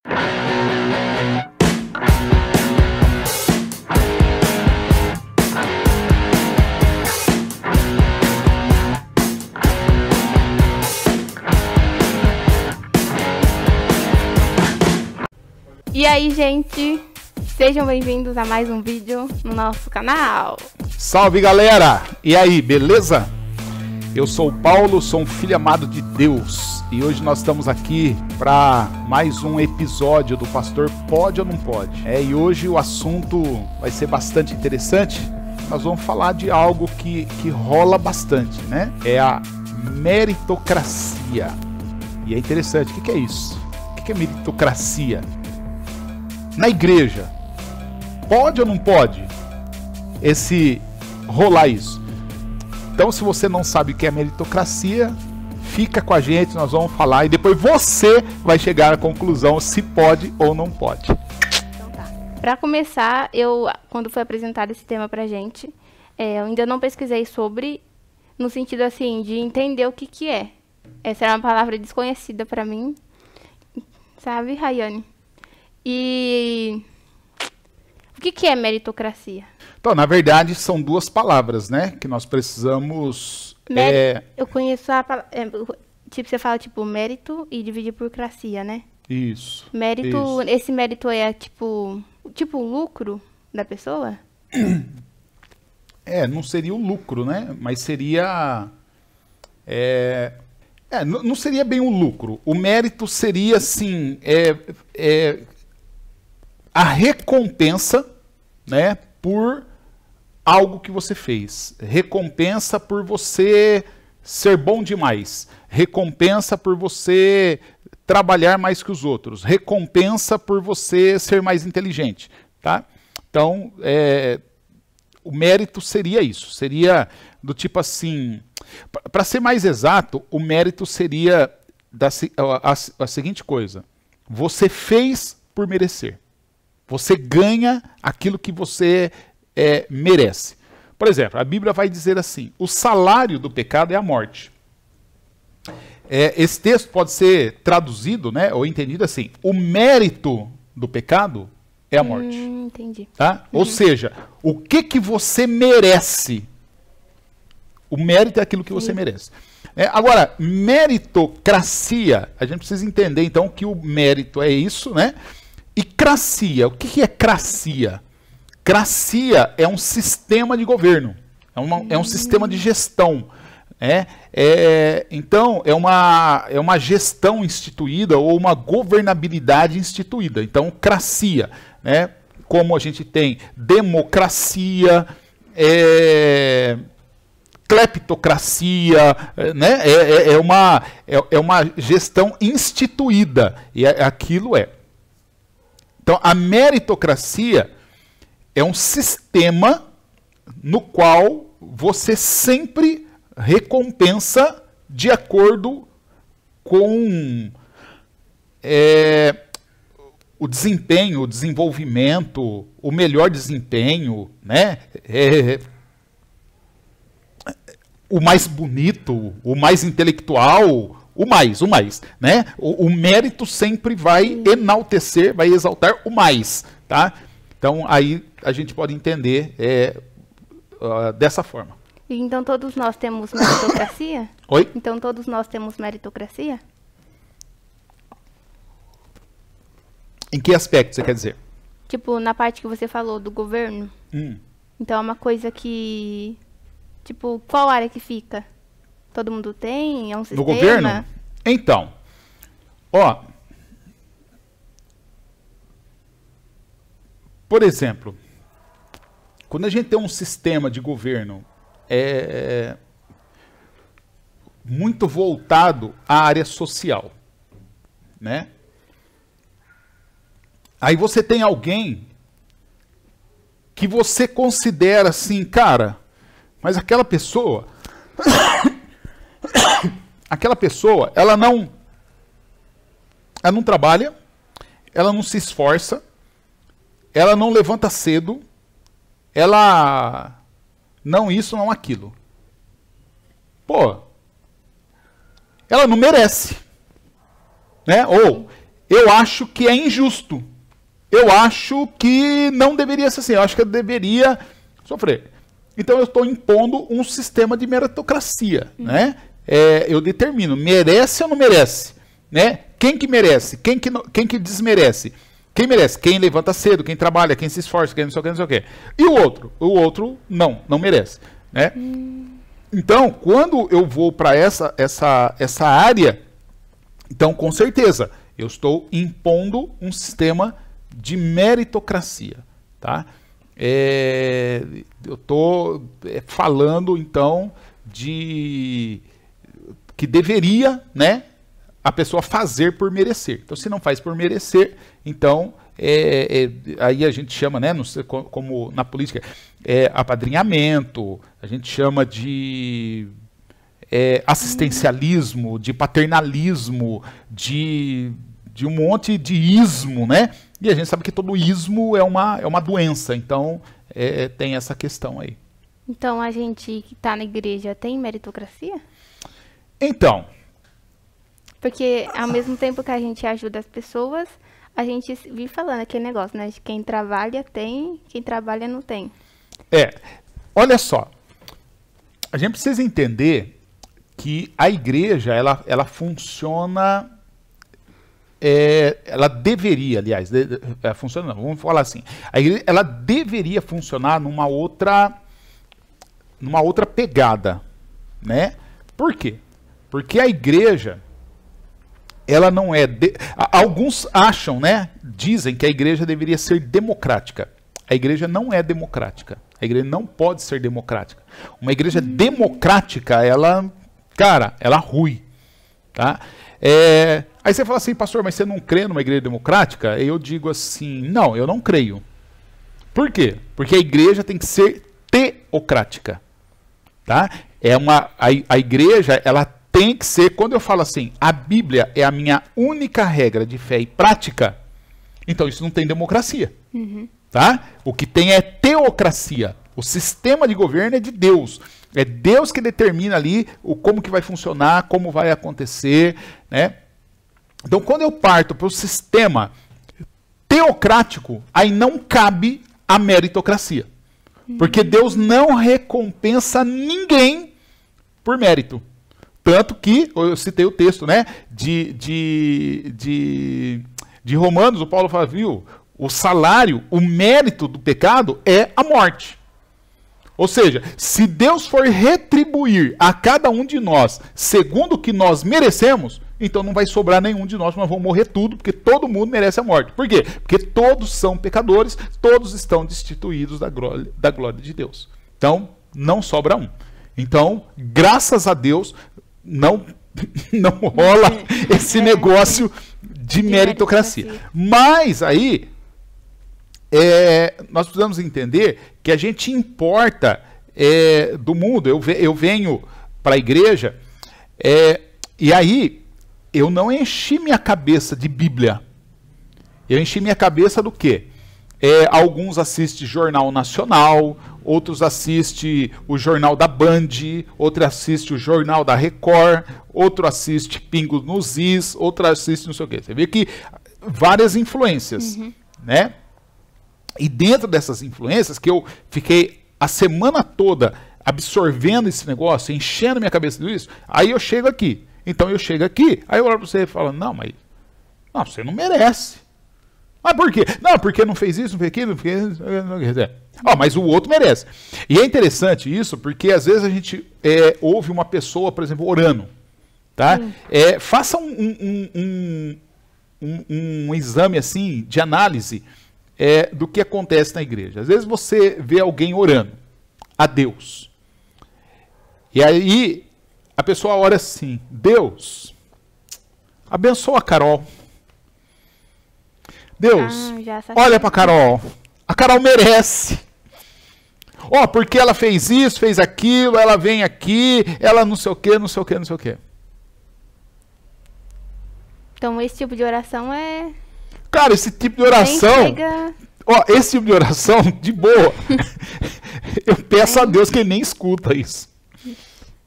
E aí, gente, sejam bem-vindos a mais um vídeo no nosso canal. Salve, galera! E aí, beleza? Eu sou o Paulo, sou um filho amado de Deus e hoje nós estamos aqui para mais um episódio do Pastor Pode ou Não Pode? E hoje o assunto vai ser bastante interessante. Nós vamos falar de algo que rola bastante, né? É a meritocracia. E é interessante, o que é isso? O que é meritocracia? Na igreja, pode ou não pode rolar isso? Então, se você não sabe o que é meritocracia, fica com a gente, nós vamos falar e depois você vai chegar à conclusão se pode ou não pode. Então tá. Para começar, quando foi apresentado esse tema pra gente, eu ainda não pesquisei sobre, no sentido assim, de entender o que é. Essa era uma palavra desconhecida pra mim, sabe, Rayane? E o que é meritocracia? Então, na verdade, são duas palavras, né? Que nós precisamos... Eu conheço a palavra... tipo, você fala, tipo, mérito e dividir por cracia, né? Isso. Mérito, isso. Esse mérito é, tipo o lucro da pessoa? Não seria o lucro, né? Mas seria... não seria bem o lucro. O mérito seria, assim... a recompensa, né, por algo que você fez. Recompensa por você ser bom demais. Recompensa por você trabalhar mais que os outros. Recompensa por você ser mais inteligente. Tá? Então, o mérito seria isso. Seria do tipo assim... Para ser mais exato, o mérito seria a seguinte coisa. Você fez por merecer. Você ganha aquilo que você merece. Por exemplo, a Bíblia vai dizer assim, o salário do pecado é a morte. Esse texto pode ser traduzido, né, ou entendido assim, o mérito do pecado é a morte. Entendi. Tá? Ou seja, o que você merece? O mérito é aquilo que você merece. Agora, meritocracia, a gente precisa entender então que o mérito é isso, né? E cracia, o que é cracia? Cracia é um sistema de governo, é um sistema de gestão. Então, é uma gestão instituída ou uma governabilidade instituída. Então, cracia, né? Como a gente tem democracia, cleptocracia, né? É uma gestão instituída, e aquilo é. Então, a meritocracia é um sistema no qual você sempre recompensa de acordo com o desempenho, o desenvolvimento, o melhor desempenho, né? O mais bonito, o mais intelectual... O mais, né? O mérito sempre vai enaltecer, vai exaltar o mais, tá? Então, aí a gente pode entender dessa forma. E então todos nós temos meritocracia? Oi? Então todos nós temos meritocracia? Em que aspecto você quer dizer? Tipo, na parte que você falou do governo. Então é uma coisa que... Tipo, qual área que fica? Todo mundo tem? É um sistema? No governo? Então, por exemplo, quando a gente tem um sistema de governo muito voltado à área social, né? Aí você tem alguém que você considera assim, cara, mas aquela pessoa... Aquela pessoa, ela não trabalha, ela não se esforça, ela não levanta cedo, ela não isso, não aquilo. Pô, ela não merece, né? Ou eu acho que é injusto. Eu acho que não deveria ser assim. Eu acho que eu deveria sofrer. Então eu estou impondo um sistema de meritocracia, né? Eu determino, merece ou não merece, né? Quem que merece? Quem que desmerece? Quem merece? Quem levanta cedo, quem trabalha, quem se esforça, quem não sei o que, não sei o que. E o outro? O outro não merece, né? Então, quando eu vou para essa área, então com certeza eu estou impondo um sistema de meritocracia, tá? Eu estou falando então de que deveria, né, a pessoa fazer por merecer. Então, se não faz por merecer, então aí a gente chama, né, como na política, apadrinhamento, a gente chama de assistencialismo, de paternalismo, de um monte de ismo, né? E a gente sabe que todo ismo é uma doença, então tem essa questão aí. Então, a gente que está na igreja tem meritocracia? Então... Porque ao mesmo tempo que a gente ajuda as pessoas, a gente vive falando aquele negócio, né? De quem trabalha tem, quem trabalha não tem. Olha só. A gente precisa entender que a igreja, ela funciona... ela deveria, aliás, funciona não, vamos falar assim. A igreja, ela deveria funcionar numa outra pegada, né? Por quê? Porque a igreja... ela não é... Alguns acham, né? Dizem que a igreja deveria ser democrática. A igreja não é democrática. A igreja não pode ser democrática. Uma igreja democrática, ela rui. Tá? Aí você fala assim, pastor, mas você não crê numa igreja democrática? Eu digo assim, não, eu não creio. Por quê? Porque a igreja tem que ser teocrática. Tá? A igreja, ela tem que ser, quando eu falo assim, a Bíblia é a minha única regra de fé e prática, então isso não tem democracia. Tá? O que tem é teocracia. O sistema de governo é de Deus. É Deus que determina ali como que vai funcionar, como vai acontecer. Né? Então, quando eu parto para o sistema teocrático, aí não cabe a meritocracia. Porque Deus não recompensa ninguém por mérito. Tanto que, eu citei o texto, né, de Romanos, o Paulo fala, viu, o salário, o mérito do pecado é a morte. Ou seja, se Deus for retribuir a cada um de nós segundo o que nós merecemos, então não vai sobrar nenhum de nós, nós vamos morrer tudo, porque todo mundo merece a morte. Por quê? Porque todos são pecadores, todos estão destituídos da glória de Deus. Então, não sobra um. Então, graças a Deus... Não rola esse negócio de meritocracia. Mas aí, nós precisamos entender que a gente importa do mundo. Eu venho para a igreja e aí eu não enchi minha cabeça de Bíblia. Eu enchi minha cabeça do quê? Alguns assistem Jornal Nacional, outros assistem o Jornal da Band, outro assiste o Jornal da Record, outro assiste Pingo nos Is, outro assiste não sei o quê. Você vê que várias influências, né? E dentro dessas influências, que eu fiquei a semana toda absorvendo esse negócio, enchendo minha cabeça disso, aí eu chego aqui. Então eu chego aqui, aí eu olho para você e falo, não, você não merece. Ah, por quê? Não, porque não fez isso, não fez aquilo, não fez... mas o outro merece. E é interessante isso, porque às vezes a gente ouve uma pessoa, por exemplo, orando. Tá? Faça um exame assim de análise do que acontece na igreja. Às vezes você vê alguém orando a Deus. E aí a pessoa ora assim, Deus, abençoa a Carol. Deus, olha para Carol. A Carol merece. Porque ela fez isso, fez aquilo, ela vem aqui, ela não sei o quê, não sei o quê, não sei o quê. Então esse tipo de oração é... Cara, esse tipo de oração... esse tipo de oração, de boa. Eu peço a Deus que ele nem escuta isso.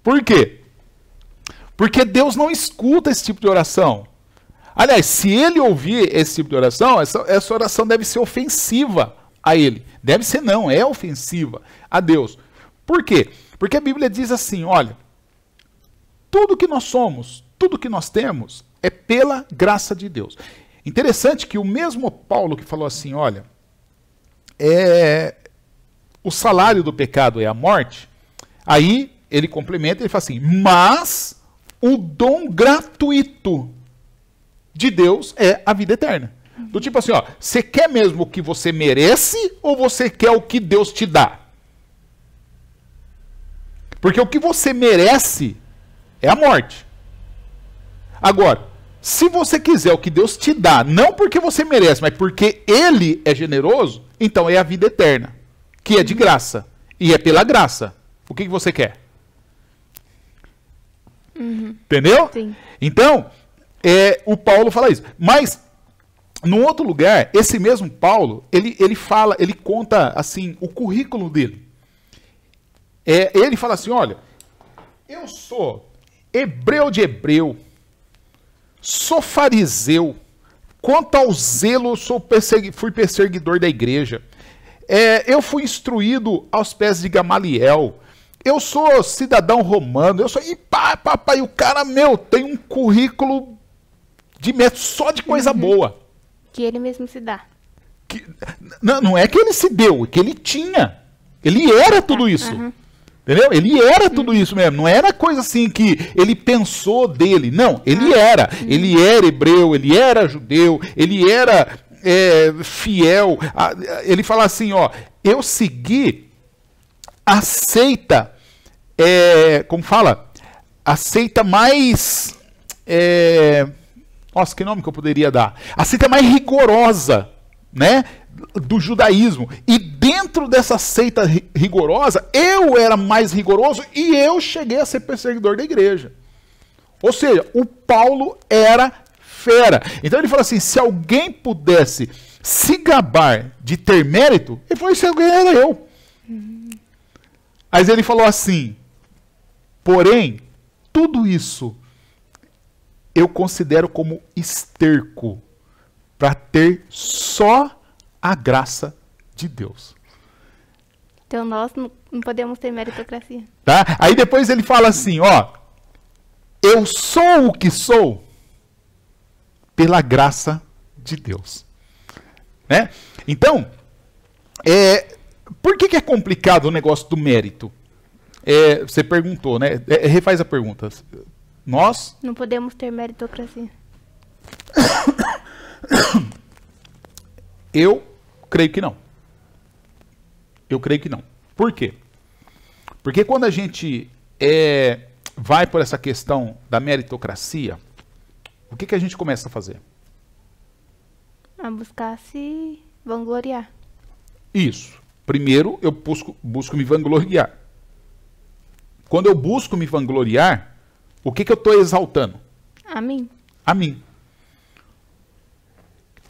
Por quê? Porque Deus não escuta esse tipo de oração. Aliás, se ele ouvir esse tipo de oração, essa oração deve ser ofensiva a ele. Deve ser não, é ofensiva a Deus. Por quê? Porque a Bíblia diz assim, olha, tudo que nós somos, tudo que nós temos é pela graça de Deus. Interessante que o mesmo Paulo que falou assim, olha, o salário do pecado é a morte, aí ele complementa, ele fala assim, mas o dom gratuito de Deus é a vida eterna. Do tipo assim, ó, você quer mesmo o que você merece ou você quer o que Deus te dá? Porque o que você merece é a morte. Agora, se você quiser o que Deus te dá, não porque você merece, mas porque Ele é generoso, então é a vida eterna, que é de graça. E é pela graça. O que você quer? Entendeu? Sim. Então, o Paulo fala isso. Mas, num outro lugar, esse mesmo Paulo, ele conta assim, o currículo dele. Ele fala assim, olha, eu sou hebreu de hebreu, sou fariseu, quanto ao zelo, fui perseguidor da igreja, eu fui instruído aos pés de Gamaliel, eu sou cidadão romano, e o cara, tem um currículo de método só de coisa boa. Que ele mesmo se dá. Não é que ele se deu, é que ele tinha. Ele era tudo isso. Entendeu? Ele era tudo isso mesmo. Não era coisa assim que ele pensou dele. Não, ele era. Ele era hebreu, ele era judeu, ele era fiel. Ele fala assim, ó, eu segui a seita, como fala? A seita mais... nossa, que nome que eu poderia dar? A seita mais rigorosa, né, do judaísmo. E dentro dessa seita rigorosa, eu era mais rigoroso e eu cheguei a ser perseguidor da igreja. Ou seja, o Paulo era fera. Então ele fala assim, se alguém pudesse se gabar de ter mérito, ele falou, esse alguém era eu. Mas ele falou assim, porém, tudo isso eu considero como esterco para ter só a graça de Deus. Então nós não podemos ter meritocracia. Tá? Aí depois ele fala assim, ó, eu sou o que sou pela graça de Deus. Né? Então, por que é complicado o negócio do mérito? Você perguntou, né? Refaz a pergunta. Nós não podemos ter meritocracia. Eu creio que não. Eu creio que não. Por quê? Porque quando a gente vai por essa questão da meritocracia, o que a gente começa a fazer? A buscar se vangloriar. Isso. Primeiro eu busco me vangloriar. Quando eu busco me vangloriar, o que eu estou exaltando? A mim. A mim.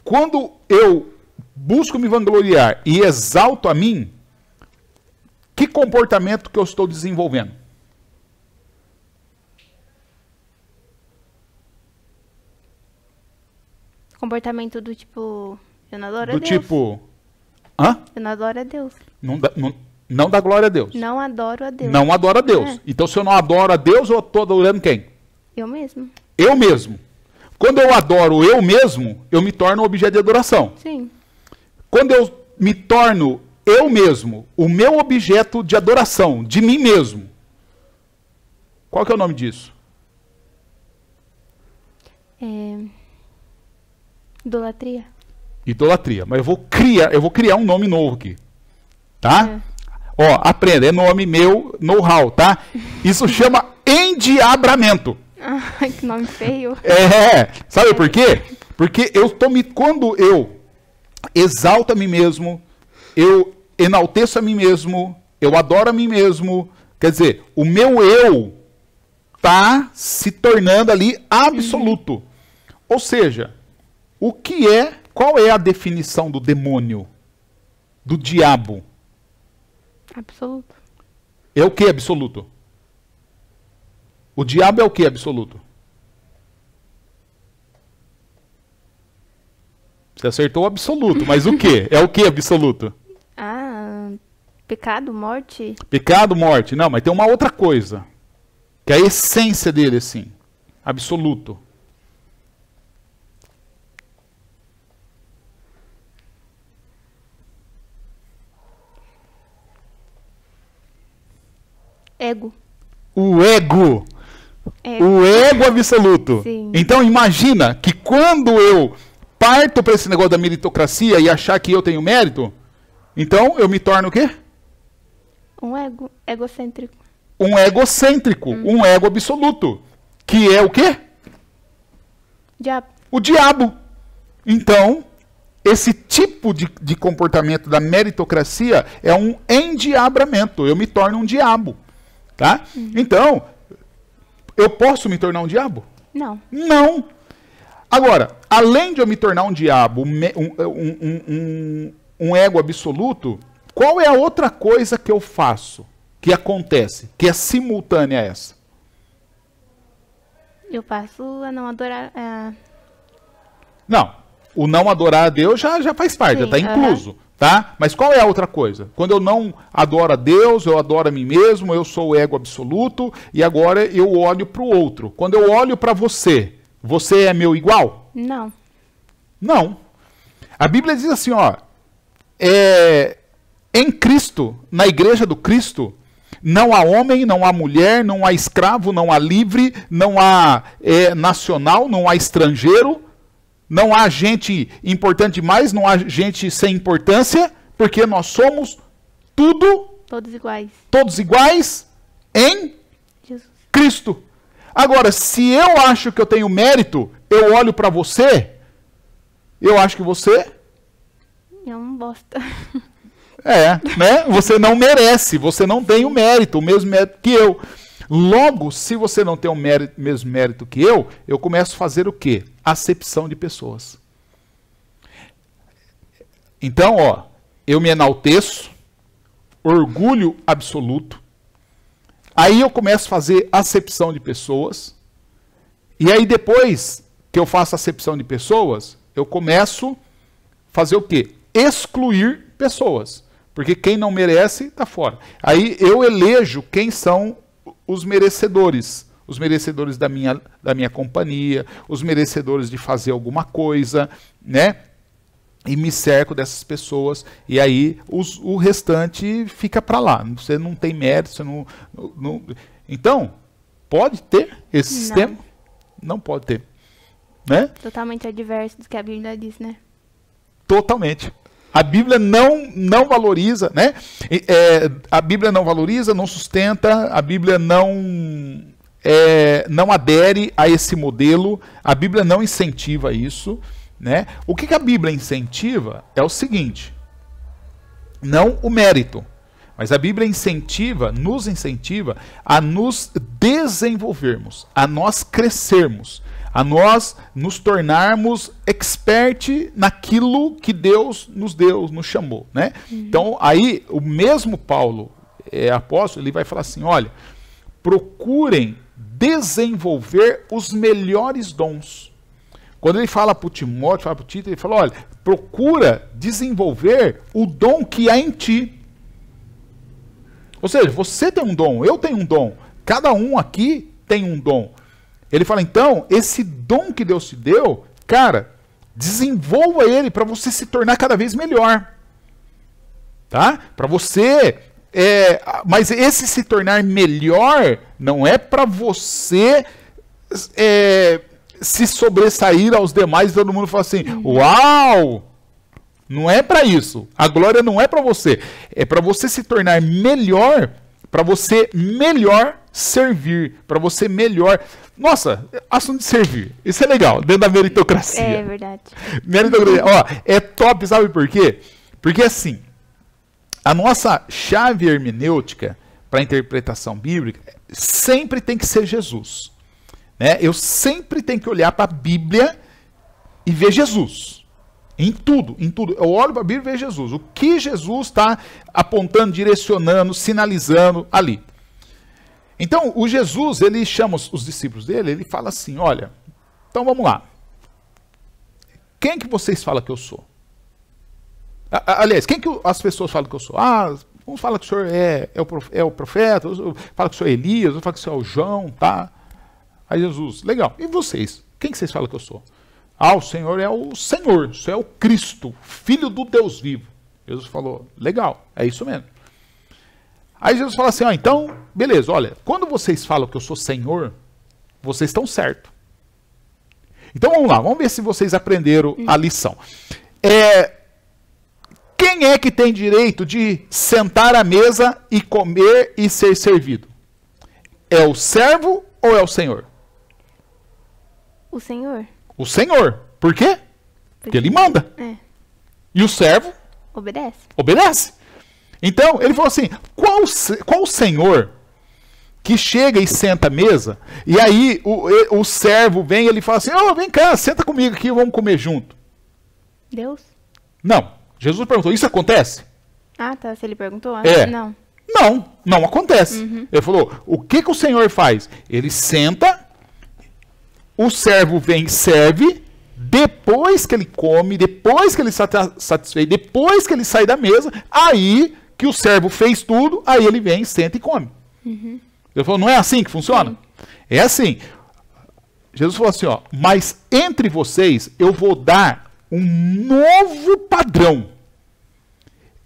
Quando eu busco me vangloriar e exalto a mim, que comportamento que eu estou desenvolvendo? Comportamento do tipo, eu não adoro a Do Deus. tipo, hã? Eu não adoro a Deus. Não dá glória a Deus. Não adoro a Deus. Não adoro a Deus. Então, se eu não adoro a Deus, eu estou adorando quem? Eu mesmo. Eu mesmo. Quando eu adoro eu mesmo, eu me torno objeto de adoração. Sim. Quando eu me torno eu mesmo, o meu objeto de adoração, de mim mesmo, qual que é o nome disso? Idolatria. Idolatria. Mas eu vou criar um nome novo aqui. Tá? Ó, aprenda, é nome meu, know-how, tá? Isso chama endiabramento. Ai, que nome feio. Sabe por quê? Porque quando eu exalto a mim mesmo, eu enalteço a mim mesmo, eu adoro a mim mesmo, quer dizer, o meu eu tá se tornando ali absoluto. Ou seja, qual é a definição do demônio, do diabo? Absoluto. É o que absoluto? O diabo é o que absoluto? Você acertou o absoluto, mas o quê? É o que absoluto? Ah, pecado, morte? Pecado, morte. Não, mas tem uma outra coisa. Que é a essência dele, assim. Absoluto. Ego. O ego. Ego. O ego absoluto. Sim. Então imagina que quando eu parto para esse negócio da meritocracia e achar que eu tenho mérito, então eu me torno o quê? Um ego. Egocêntrico. Um egocêntrico, um ego absoluto. Que é o quê? Diabo. O diabo. Então, esse tipo de comportamento da meritocracia é um endiabramento. Eu me torno um diabo. Tá? Então, eu posso me tornar um diabo? Não. Não. Agora, além de eu me tornar um diabo, um ego absoluto, qual é a outra coisa que eu faço, que acontece, que é simultânea a essa? Eu passo a não adorar. Não, o não adorar a Deus já faz parte, já está incluso. Tá? Mas qual é a outra coisa? Quando eu não adoro a Deus, eu adoro a mim mesmo, eu sou o ego absoluto, e agora eu olho para o outro. Quando eu olho para você, você é meu igual? Não. Não. A Bíblia diz assim, ó, em Cristo, na igreja do Cristo, não há homem, não há mulher, não há escravo, não há livre, não há nacional, não há estrangeiro, não há gente importante demais, não há gente sem importância, porque nós somos todos iguais. Todos iguais em Jesus. Cristo. Agora, se eu acho que eu tenho mérito, eu olho para você, eu acho que você É um bosta. né? Você não merece, você não tem o mérito, o mesmo mérito que eu. Logo, se você não tem o mesmo mérito que eu começo a fazer o quê? Acepção de pessoas. Então, ó, eu me enalteço, orgulho absoluto, aí eu começo a fazer acepção de pessoas, e aí depois que eu faço acepção de pessoas, eu começo a fazer o quê? Excluir pessoas, porque quem não merece está fora. Aí eu elejo quem são os merecedores da minha companhia, os merecedores de fazer alguma coisa, né? E me cerco dessas pessoas, e aí o restante fica para lá. Você não tem mérito, você não... Então, pode ter esse sistema? Não pode ter. Né? Totalmente adverso do que a Bíblia diz, né? Totalmente. A Bíblia não valoriza, né? A Bíblia não valoriza, não sustenta, a Bíblia não adere a esse modelo, a Bíblia não incentiva isso, né? O que a Bíblia incentiva é o seguinte, não o mérito, mas a Bíblia nos incentiva a nos desenvolvermos, a nós crescermos, a nós nos tornarmos expert naquilo que Deus nos deu, nos chamou, né? Então, aí, o mesmo Paulo, apóstolo, ele vai falar assim, olha, procurem desenvolver os melhores dons. Quando ele fala para o Timóteo, fala para o Tito, ele fala, olha, procura desenvolver o dom que há em ti. Ou seja, você tem um dom, eu tenho um dom, cada um aqui tem um dom. Ele fala, então, esse dom que Deus te deu, cara, desenvolva ele para você se tornar cada vez melhor. Tá? Para você... mas esse se tornar melhor não é para você se sobressair aos demais e todo mundo fala assim, uau! Não é para isso. A glória não é para você. É para você se tornar melhor, para você melhor servir, para você melhor... Nossa, assunto de servir. Isso é legal, dentro da meritocracia. É verdade. Meritocracia. Ó, é top, sabe por quê? Porque assim, a nossa chave hermenêutica para a interpretação bíblica sempre tem que ser Jesus. Né? Eu sempre tenho que olhar para a Bíblia e ver Jesus. Em tudo, em tudo. Eu olho para a Bíblia e vejo Jesus. O que Jesus está apontando, direcionando, sinalizando ali. Então, o Jesus, ele chama os discípulos dele, ele fala assim, olha, então vamos lá. quem que vocês falam que eu sou? Aliás, quem que as pessoas falam que eu sou? Uns falam que o senhor é o profeta, outros falam que o senhor é Elias, outros falam que o senhor é o João, tá? Aí Jesus, legal. E vocês? Quem que vocês falam que eu sou? O Senhor é o Senhor, o Senhor é o Cristo, Filho do Deus vivo. Jesus falou, legal, é isso mesmo. Aí Jesus fala assim, então, beleza, olha, quando vocês falam que eu sou Senhor, vocês estão certos. Então vamos lá, vamos ver se vocês aprenderam a lição. Quem é que tem direito de sentar à mesa e comer e ser servido? É o servo ou é o Senhor? O Senhor. O Senhor. Por quê? Porque ele manda. E o servo? Obedece. Obedece. Então, ele falou assim, qual Senhor que chega e senta à mesa, e aí o servo vem e ele fala assim, vem cá, senta comigo aqui, vamos comer junto. Deus? Não. Jesus perguntou, isso acontece? Tá, se ele perguntou, não. Não acontece. Ele falou, o que o Senhor faz? Ele senta, o servo vem e serve, depois que ele come, depois que ele está satisfeito, depois que ele sai da mesa, aí que o servo fez tudo, aí ele vem, senta e come. Ele falou, não é assim que funciona? Sim. É assim. Jesus falou assim, mas entre vocês eu vou dar um novo padrão.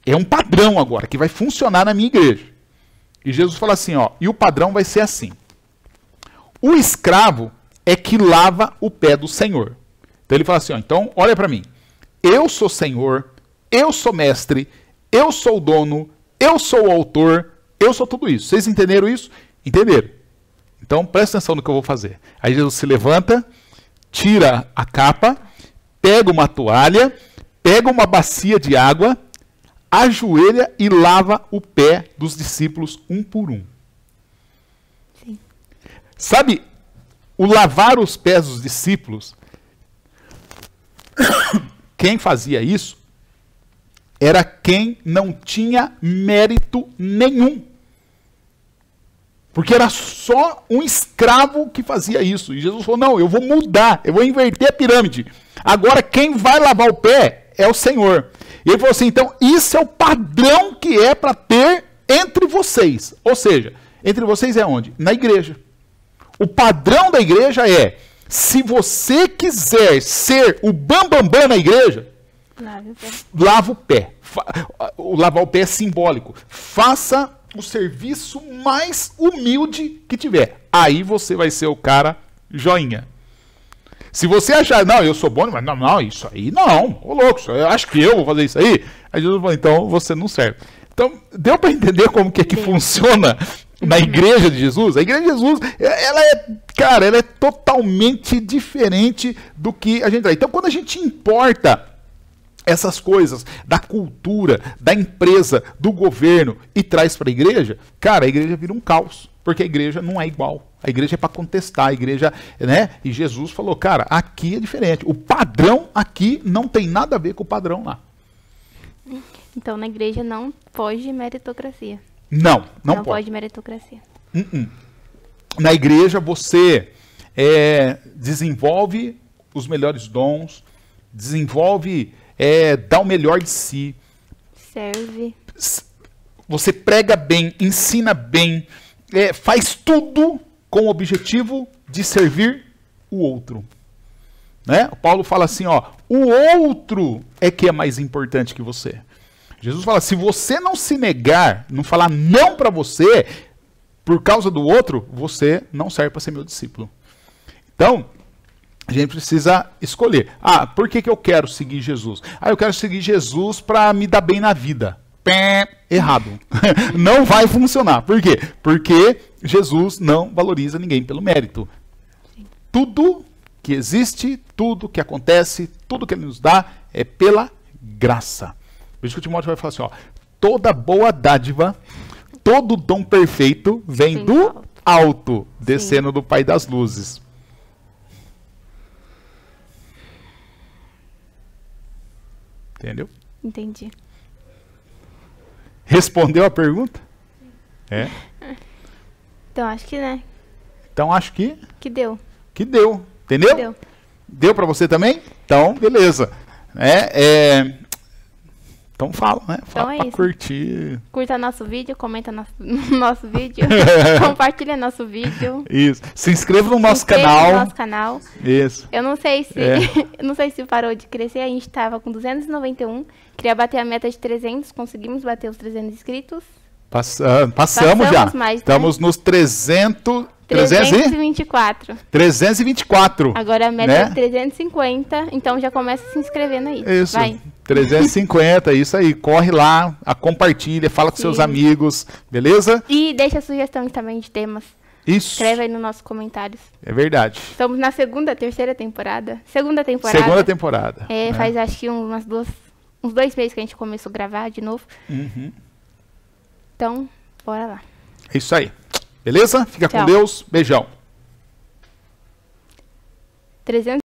É um padrão agora, que vai funcionar na minha igreja. E Jesus fala assim, e o padrão vai ser assim. O escravo é que lava o pé do Senhor. Então ele fala assim, então olha para mim. Eu sou Senhor, eu sou mestre, eu sou o dono, eu sou o autor, eu sou tudo isso. Vocês entenderam isso? Entenderam. Então presta atenção no que eu vou fazer. Aí Jesus se levanta, tira a capa, pega uma toalha, pega uma bacia de água, ajoelha e lava o pé dos discípulos um por um. Sim. Sabe, o lavar os pés dos discípulos, quem fazia isso era quem não tinha mérito nenhum. Porque era só um escravo que fazia isso. E Jesus falou, não, eu vou mudar, eu vou inverter a pirâmide. Agora quem vai lavar o pé é o Senhor. E ele falou assim, então isso é o padrão que é para ter entre vocês. Ou seja, entre vocês é onde? Na igreja. O padrão da igreja é, se você quiser ser o bambambam na igreja, lava o pé. Lavar o pé é simbólico. Faça o serviço mais humilde que tiver. Aí você vai ser o cara joinha. Se você achar, não, eu sou bom, mas não, isso aí não, ô louco, eu acho que eu vou fazer isso aí. Aí Jesus falou, então você não serve. Então, deu para entender como que funciona na igreja de Jesus? A igreja de Jesus, ela é totalmente diferente do que a gente traz. Então, quando a gente importa essas coisas da cultura, da empresa, do governo e traz para a igreja, cara, a igreja vira um caos, porque a igreja não é igual. A igreja é para contestar, a igreja, né? E Jesus falou, cara, aqui é diferente. O padrão aqui não tem nada a ver com o padrão lá. Então, na igreja não pode meritocracia. Não pode meritocracia. Na igreja você desenvolve os melhores dons, desenvolve, dá o melhor de si. Serve. Você prega bem, ensina bem, faz tudo com o objetivo de servir o outro. Né? O Paulo fala assim, o outro é que é mais importante que você. Jesus fala, se você não se negar, não falar não para você, por causa do outro, você não serve para ser meu discípulo. Então, a gente precisa escolher. Por que eu quero seguir Jesus? Eu quero seguir Jesus para me dar bem na vida. Errado. Não vai funcionar. Por quê? Porque Jesus não valoriza ninguém pelo mérito. Sim. Tudo que existe, tudo que acontece, tudo que Ele nos dá é pela graça. Por isso que o Timóteo vai falar assim, toda boa dádiva, todo dom perfeito vem do alto, descendo Sim. do Pai das luzes. Entendeu? Entendi. Respondeu a pergunta? Então acho que, né? Então acho que... Que deu. Que deu. Entendeu? Deu. Deu para você também? Então, beleza. Então fala, né? Fala Então é pra isso. curtir. Curta nosso vídeo, comenta nosso vídeo, compartilha nosso vídeo. Isso. Se inscreva no nosso Se inscreva canal. no nosso canal. Isso. Eu não sei se eu não sei se parou de crescer, a gente tava com 291, queria bater a meta de 300, conseguimos bater os 300 inscritos. Passamos já. Mais, Estamos nos 324. 324. Agora a meta né? é 350, então já começa se inscrevendo aí. Isso. Vai. 350, isso aí. Corre lá, compartilha, fala com seus amigos, beleza? E deixa sugestões também de temas. Isso. Escreve aí nos nossos comentários. É verdade. Estamos na terceira temporada. Segunda temporada. Segunda temporada. É, faz acho que uns 2 meses que a gente começou a gravar de novo. Uhum. Então, bora lá. É isso aí. Beleza? Fica Tchau. com Deus. Beijão. 300